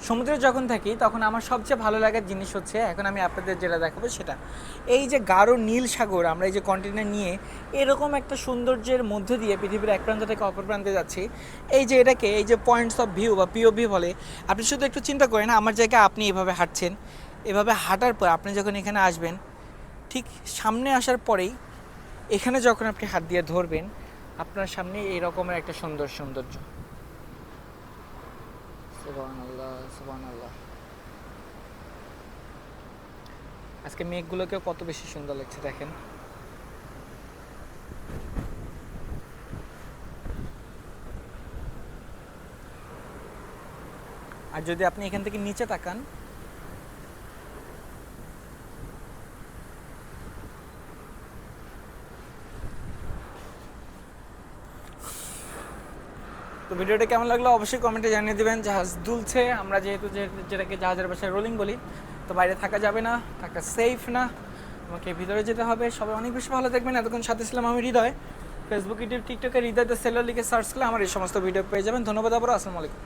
সমুদ্রে যখন থাকি তখন আমার সবচেয়ে ভালো লাগার জিনিস হচ্ছে, এখন আমি আপনাদের যেটা দেখাবো সেটা, এই যে গাঢ় নীল সাগর, আমরা এই যে কন্টেনার নিয়ে এরকম একটা সৌন্দর্যের মধ্য দিয়ে পৃথিবীর এক প্রান্ত থেকে অপর প্রান্তে যাচ্ছি। এই যে এটাকে এই যে পয়েন্টস অফ ভিউ বা পিওভি বলে। আপনি শুধু একটু চিন্তা করেন, আমার জায়গায় আপনি এভাবে হাঁটছেন, এভাবে হাঁটার পর আপনি যখন এখানে আসবেন, ঠিক সামনে আসার পরেই এখানে যখন আপনি হাত দিয়ে ধরবেন, আপনার সামনে এই রকমের একটা সুন্দর সৌন্দর্য। সুবহানাল্লাহ, সুবহানাল্লাহ। আজকে মেঘগুলোকেও কত বেশি সুন্দর লাগছে দেখেন। আর যদি আপনি এখান থেকে নিচে তাকান, তো ভিডিওটা কেমন লাগলো অবশ্যই কমেন্টে জানিয়ে দেবেন। জাহাজ দুলছে, আমরা যেহেতু যেটাকে জাহাজের ভাষায় রোলিং বলি, তো বাইরে থাকা যাবে না, থাকা সেফ না, আমাকে ভিতরে যেতে হবে। সবাই অনেক বেশি ভালো থাকবেন। এতক্ষণ সাথে ছিলাম আমি হৃদয়। ফেসবুক, ইউটিউব, টিকটকে হৃদয় দ্য সেলার লিখে সার্চ করলে আমার এই সমস্ত ভিডিও পেয়ে যাবেন। ধন্যবাদ আবার, আসসালামু আলাইকুম।